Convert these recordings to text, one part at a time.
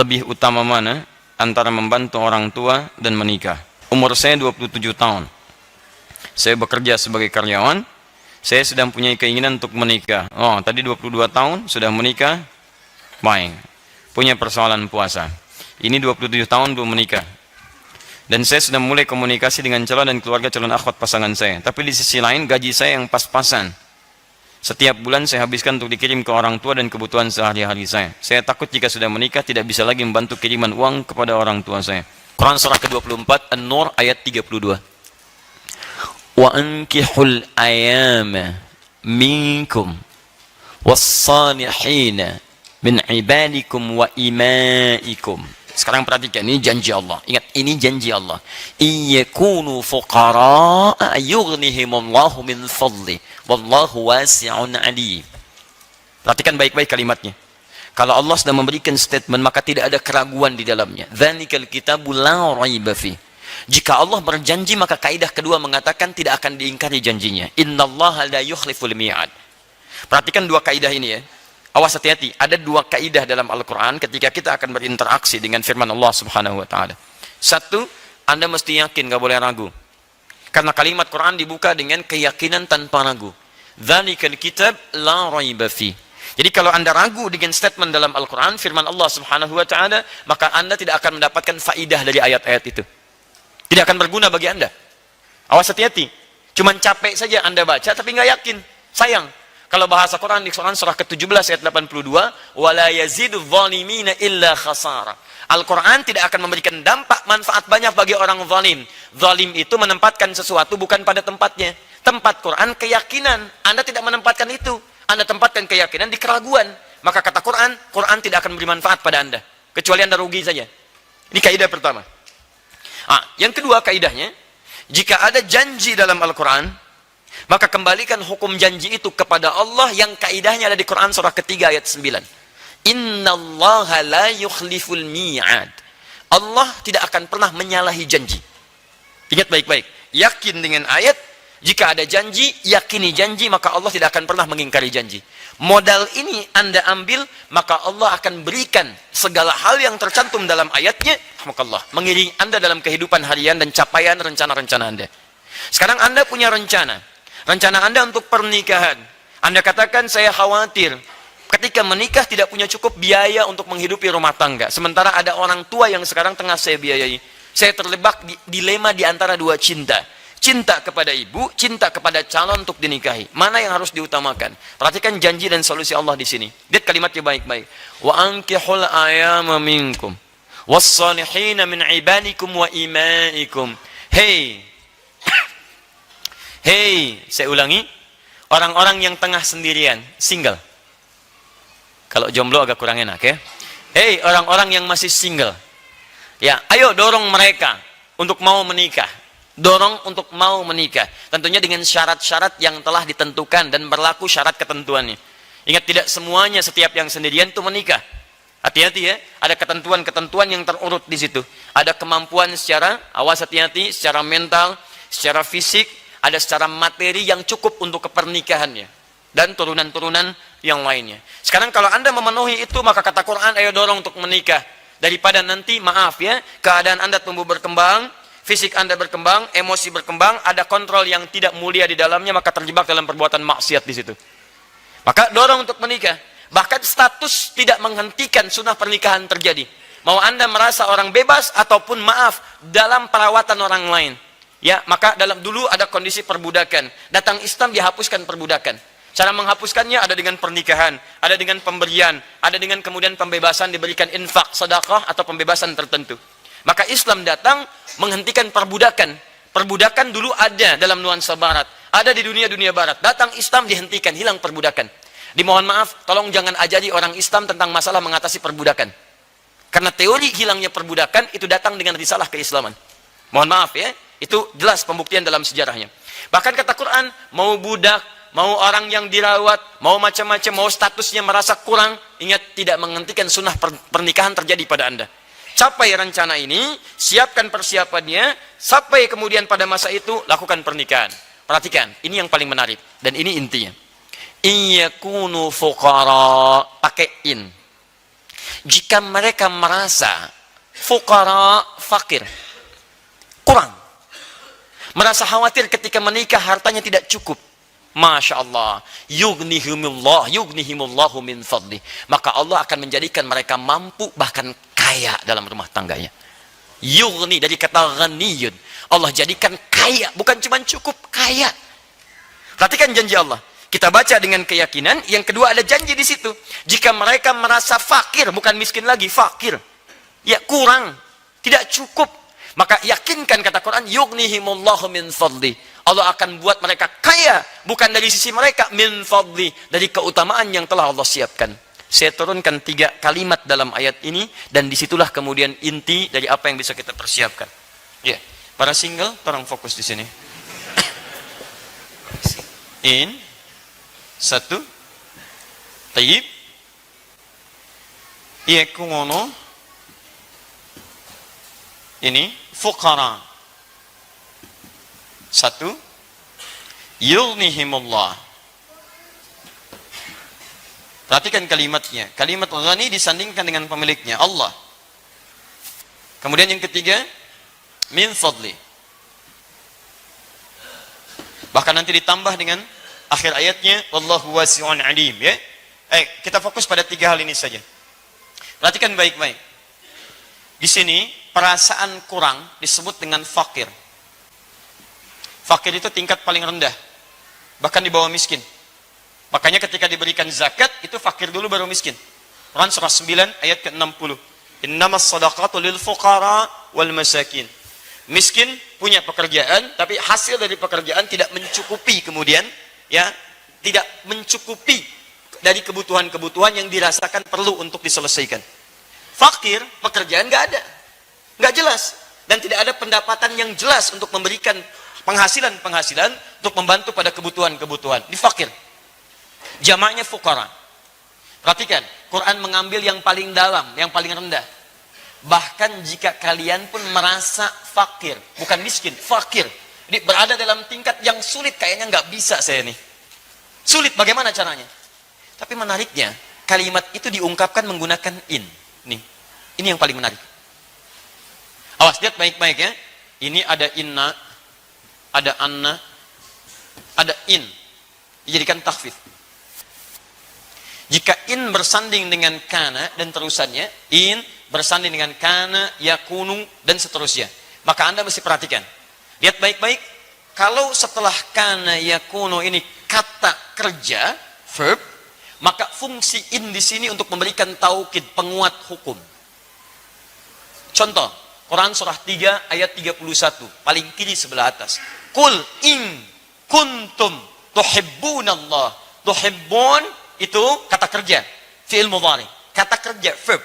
lebih utama mana antara membantu orang tua dan menikah? Umur saya 27 tahun. Saya bekerja sebagai karyawan. Saya sedang punya keinginan untuk menikah. Oh, tadi 22 tahun sudah menikah. Baik. Punya persoalan puasa. Ini 27 tahun belum menikah. Dan saya sudah mulai komunikasi dengan calon dan keluarga calon akhwat pasangan saya. Tapi di sisi lain gaji saya yang pas-pasan. Setiap bulan saya habiskan untuk dikirim ke orang tua dan kebutuhan sehari-hari saya. Saya takut jika sudah menikah tidak bisa lagi membantu kiriman uang kepada orang tua saya. Quran surah ke-24 An-Nur ayat 32. Wa ankihul ayama minkum was-salihin min ibadikum wa imaikum. Sekarang perhatikan, ini janji Allah. Ingat, ini janji Allah. Iyakunu fuqara'a yughnihimullahu min fadli wallahu wasi'un alim. Perhatikan baik-baik kalimatnya. Kalau Allah sudah memberikan statement, maka tidak ada keraguan di dalamnya. Dzalikal kitabu la raiba fi. Jika Allah berjanji, maka kaidah kedua mengatakan tidak akan diingkari janjinya. Innallaha la yukhliful mi'ad. Perhatikan dua kaidah ini ya. Awas, hati-hati, ada dua kaidah dalam Al-Quran ketika kita akan berinteraksi dengan firman Allah subhanahu wa ta'ala. Satu, Anda mesti yakin, gak boleh ragu. Karena kalimat Quran dibuka dengan keyakinan tanpa ragu. Dzalikal kitab la raiba fi. Jadi kalau Anda ragu dengan statement dalam Al-Quran, firman Allah subhanahu wa ta'ala, maka Anda tidak akan mendapatkan faidah dari ayat-ayat itu. Tidak akan berguna bagi Anda. Awas, hati-hati. Cuman capek saja Anda baca, tapi nggak yakin. Sayang. Kalau bahasa Quran di Quran surah ke-17 ayat 82, wala yazidu zalimina illa khasara. Al-Quran tidak akan memberikan dampak manfaat banyak bagi orang zalim. Zalim itu menempatkan sesuatu bukan pada tempatnya. Tempat Quran keyakinan. Anda tidak menempatkan itu. Anda tempatkan keyakinan di keraguan. Maka kata Quran, Quran tidak akan memberi manfaat pada Anda. Kecuali Anda rugi saja. Ini kaidah pertama. Yang kedua kaidahnya, jika ada janji dalam Al-Quran, maka kembalikan hukum janji itu kepada Allah yang kaidahnya ada di Quran surah ketiga ayat 9. Innallaha la yukhliful mi'ad. Allah tidak akan pernah menyalahi janji. Ingat baik-baik. Yakin dengan ayat, jika ada janji, yakini janji, maka Allah tidak akan pernah mengingkari janji. Modal ini Anda ambil, maka Allah akan berikan segala hal yang tercantum dalam ayatnya, mengiringi Anda dalam kehidupan harian dan capaian rencana-rencana Anda. Sekarang Anda punya rencana Anda untuk pernikahan. Anda katakan, saya khawatir ketika menikah tidak punya cukup biaya untuk menghidupi rumah tangga. Sementara ada orang tua yang sekarang tengah saya biayai. Saya terjebak di dilema di antara dua cinta. Cinta kepada ibu, cinta kepada calon untuk dinikahi. Mana yang harus diutamakan? Perhatikan janji dan solusi Allah di sini. Lihat kalimatnya baik-baik. Wa ankihul ayama minkum was-salihina min ibadikum wa imaikum. Hei, saya ulangi, orang-orang yang tengah sendirian, single. Kalau jomblo agak kurang enak ya. Hei, orang-orang yang masih single. Ya, ayo dorong mereka untuk mau menikah. Dorong untuk mau menikah. Tentunya dengan syarat-syarat yang telah ditentukan dan berlaku syarat ketentuannya. Ingat, tidak semuanya setiap yang sendirian itu menikah. Hati-hati ya, ada ketentuan-ketentuan yang terurut di situ. Ada kemampuan secara, awas hati-hati, secara mental, secara fisik, ada secara materi yang cukup untuk kepernikahannya dan turunan-turunan yang lainnya. Sekarang kalau Anda memenuhi itu, maka kata Quran, ayo dorong untuk menikah. Daripada nanti, maaf ya, keadaan Anda tumbuh berkembang, fisik Anda berkembang, emosi berkembang, ada kontrol yang tidak mulia di dalamnya, maka terjebak dalam perbuatan maksiat di situ. Maka dorong untuk menikah. Bahkan status tidak menghentikan sunnah pernikahan terjadi. Mau Anda merasa orang bebas ataupun maaf dalam perawatan orang lain. Ya, maka dulu ada kondisi perbudakan. Datang Islam dihapuskan perbudakan. Cara menghapuskannya ada dengan pernikahan, ada dengan pemberian, ada dengan kemudian pembebasan, diberikan infak, sedekah atau pembebasan tertentu. Maka Islam datang menghentikan perbudakan. Perbudakan dulu ada dalam nuansa barat, ada di dunia-dunia barat. Datang Islam dihentikan, hilang perbudakan. Dimohon maaf, tolong jangan ajari orang Islam tentang masalah mengatasi perbudakan. Karena teori hilangnya perbudakan itu datang dengan risalah keislaman. Mohon maaf ya. Itu jelas pembuktian dalam sejarahnya. Bahkan kata Quran, mau budak, mau orang yang dirawat, mau macam-macam, mau statusnya merasa kurang, ingat tidak menghentikan sunnah pernikahan terjadi pada Anda. Capai rencana ini, siapkan persiapannya, sampai kemudian pada masa itu, lakukan pernikahan. Perhatikan, ini yang paling menarik, dan ini intinya. Iyakunu fuqara, pakai in. jika mereka merasa fuqara, fakir, kurang, merasa khawatir ketika menikah hartanya tidak cukup, Masya Allah, yughnihimullahu min fadli, maka Allah akan menjadikan mereka mampu bahkan kaya dalam rumah tangganya. Yughni dari kata ghaniyun, Allah jadikan kaya, bukan cuma cukup, kaya. Perhatikan janji Allah. Kita baca dengan keyakinan. Yang kedua ada janji di situ. Jika mereka merasa fakir, bukan miskin lagi, fakir, ya kurang, tidak cukup, maka yakinkan kata Quran, yughnihimullahu min fadli, Allah akan buat mereka kaya, bukan dari sisi mereka, min fadli, dari keutamaan yang telah Allah siapkan. Saya turunkan 3 kalimat dalam ayat ini, dan disitulah kemudian inti dari apa yang bisa kita persiapkan. Ya, para single, tolong fokus di sini. In, 1, tayyib, yakuno, ini fuqara, 1, yughnihimullah. Perhatikan kalimatnya. Kalimat ghani disandingkan dengan pemiliknya, Allah. Kemudian yang ketiga, min fadli. Bahkan nanti ditambah dengan akhir ayatnya, wallahu wasi'un alim, ya. Kita fokus pada 3 hal ini saja. Perhatikan baik-baik. Di sini perasaan kurang disebut dengan fakir. Fakir itu tingkat paling rendah, bahkan di bawah miskin. Makanya ketika diberikan zakat, itu fakir dulu baru miskin. Quran surah 9 ayat ke-60. Innamas sadaqatu lil fuqara wal masakin. Miskin punya pekerjaan, tapi hasil dari pekerjaan tidak mencukupi, kemudian ya, tidak mencukupi dari kebutuhan-kebutuhan yang dirasakan perlu untuk diselesaikan. Fakir, pekerjaan nggak ada, nggak jelas, dan tidak ada pendapatan yang jelas untuk memberikan penghasilan untuk membantu pada kebutuhan-kebutuhan. Di fakir. Jamaknya fuqara. Perhatikan, Quran mengambil yang paling dalam, yang paling rendah. Bahkan jika kalian pun merasa fakir, bukan miskin, fakir, jadi berada dalam tingkat yang sulit, kayaknya nggak bisa saya nih. Sulit, bagaimana caranya? Tapi menariknya, kalimat itu diungkapkan menggunakan in. Nih, ini yang paling menarik. Awas, lihat baik-baik ya. Ini ada inna, ada anna, ada in. Dijadikan takhfif. Jika in bersanding dengan kana dan terusannya, in bersanding dengan kana, yakunu, dan seterusnya, maka Anda mesti perhatikan. Lihat baik-baik, kalau setelah kana, yakunu ini kata kerja, verb, maka fungsi in di sini untuk memberikan taukid, penguat hukum. Contoh, Quran surah 3 ayat 31, paling kiri sebelah atas. Qul in kuntum tuhibbunallah. Tuhibbun itu kata kerja, fi'il mudhari, kata kerja, verb.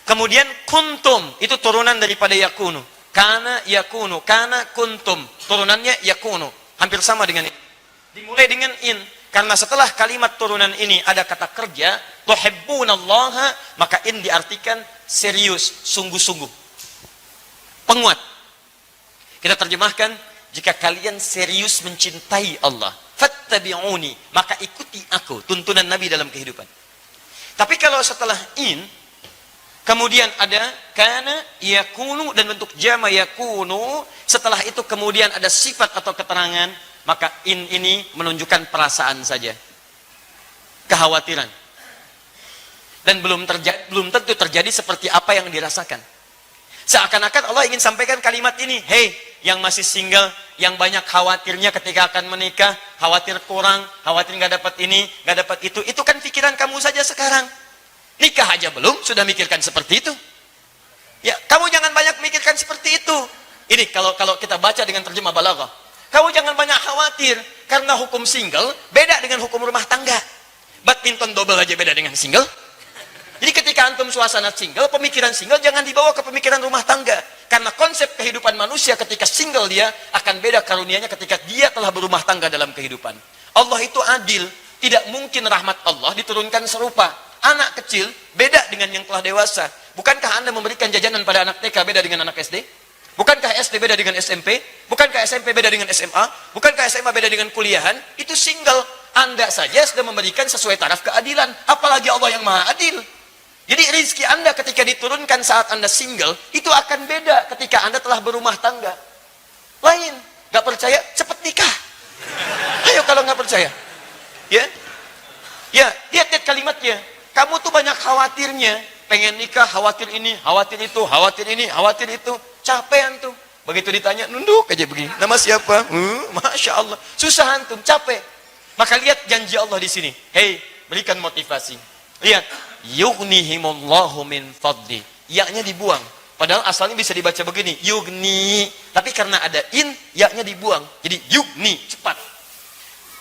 Kemudian kuntum itu turunan daripada yakunu. Kana yakunu, kana kuntum, turunannya yakunu. Hampir sama dengan ini. Dimulai dengan in, karena setelah kalimat turunan ini ada kata kerja, tuhibbunallaha, maka in diartikan serius, sungguh-sungguh, penguat. Kita terjemahkan, jika kalian serius mencintai Allah, fattabi'uni, maka ikuti aku, tuntunan Nabi dalam kehidupan. Tapi kalau setelah in, kemudian ada kana, yakunu, dan bentuk jama yakunu, setelah itu kemudian ada sifat atau keterangan, maka in ini menunjukkan perasaan saja, kekhawatiran, dan belum tentu terjadi seperti apa yang dirasakan. Seakan-akan Allah ingin sampaikan kalimat ini, hey, yang masih single, yang banyak khawatirnya ketika akan menikah, khawatir kurang, khawatir nggak dapat ini, nggak dapat itu kan pikiran kamu saja sekarang. Nikah aja belum, sudah mikirkan seperti itu. Ya, kamu jangan banyak mikirkan seperti itu. Ini kalau kita baca dengan terjemah balaghah. Kamu jangan banyak khawatir, karena hukum single beda dengan hukum rumah tangga. Badminton double aja beda dengan single. Jadi ketika antum suasana single, pemikiran single jangan dibawa ke pemikiran rumah tangga. Karena konsep kehidupan manusia ketika single dia akan beda karunianya ketika dia telah berumah tangga dalam kehidupan. Allah itu adil, tidak mungkin rahmat Allah diturunkan serupa. Anak kecil beda dengan yang telah dewasa. Bukankah Anda memberikan jajanan pada anak TK beda dengan anak SD? Bukankah SD beda dengan SMP? Bukankah SMP beda dengan SMA? Bukankah SMA beda dengan kuliahan? Itu single. Anda saja sudah memberikan sesuai taraf keadilan. Apalagi Allah yang maha adil. Jadi rezeki Anda ketika diturunkan saat Anda single, itu akan beda ketika Anda telah berumah tangga. Lain. Gak percaya? Cepat nikah. Ayo kalau nggak percaya. Ya, ya, lihat kalimatnya. Kamu tuh banyak khawatirnya. Pengen nikah, khawatir ini, khawatir itu, khawatir ini, khawatir itu. Capek antum. Begitu ditanya, nunduk aja begini. Nama siapa? Masya Allah. Susah antum, capek. Maka lihat janji Allah di sini. Hei, berikan motivasi. Lihat, yughnihimullahu min fadli. Ya-nya dibuang. Padahal asalnya bisa dibaca begini, yugni. Tapi karena ada in, ya-nya dibuang. Jadi yugni, cepat.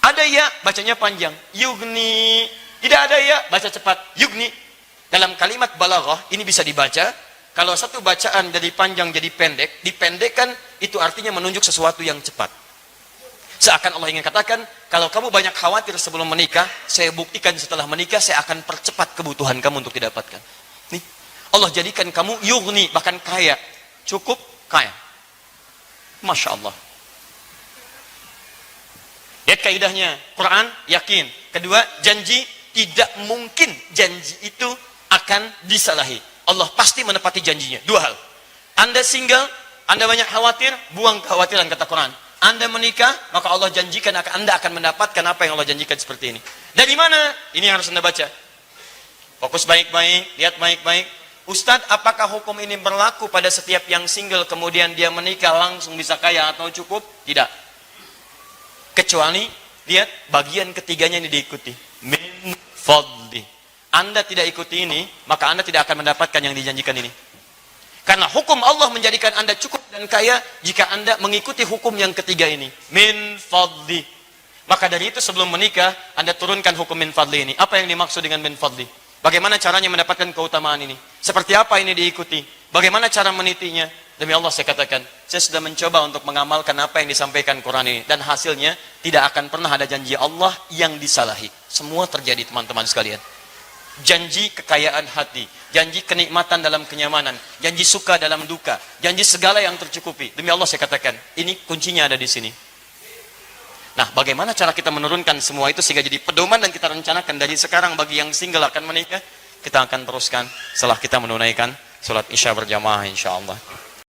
Ada ya, bacanya panjang. Yugni. Tidak ada ya, baca cepat. Yugni. Dalam kalimat balaghah, ini bisa dibaca. Kalau satu bacaan jadi panjang, jadi pendek, dipendekkan, itu artinya menunjuk sesuatu yang cepat. Seakan Allah ingin katakan, kalau kamu banyak khawatir sebelum menikah, saya buktikan setelah menikah, saya akan percepat kebutuhan kamu untuk didapatkan. Nih, Allah jadikan kamu yugni, bahkan kaya. Cukup kaya. Masya Allah. Lihat kaidahnya. Quran, yakin. Kedua, janji, tidak mungkin janji itu akan disalahi. Allah pasti menepati janjinya. Dua hal. Anda single, Anda banyak khawatir, buang kekhawatiran, kata Quran. Anda menikah, maka Allah janjikan Anda akan mendapatkan apa yang Allah janjikan seperti ini. Dari mana? Ini yang harus Anda baca. Fokus baik-baik, lihat baik-baik. Ustadz, apakah hukum ini berlaku pada setiap yang single kemudian dia menikah langsung bisa kaya atau cukup? Tidak. Kecuali, lihat bagian ketiganya ini diikuti. Min fadli. Anda tidak ikuti ini, maka Anda tidak akan mendapatkan yang dijanjikan ini. Karena hukum Allah menjadikan Anda cukup dan kaya jika Anda mengikuti hukum yang ketiga ini. Min fadli. Maka dari itu sebelum menikah, Anda turunkan hukum min fadli ini. Apa yang dimaksud dengan min fadli? Bagaimana caranya mendapatkan keutamaan ini? Seperti apa ini diikuti? Bagaimana cara menitinya? Demi Allah saya katakan, saya sudah mencoba untuk mengamalkan apa yang disampaikan Quran ini. Dan hasilnya tidak akan pernah ada janji Allah yang disalahi. Semua terjadi teman-teman sekalian. Janji kekayaan hati, janji kenikmatan dalam kenyamanan, janji suka dalam duka, janji segala yang tercukupi. Demi Allah saya katakan, ini kuncinya ada di sini. Nah, bagaimana cara kita menurunkan semua itu sehingga jadi pedoman dan kita rencanakan dari sekarang bagi yang single akan menikah? Kita akan teruskan setelah kita menunaikan salat Isya berjamaah insyaallah.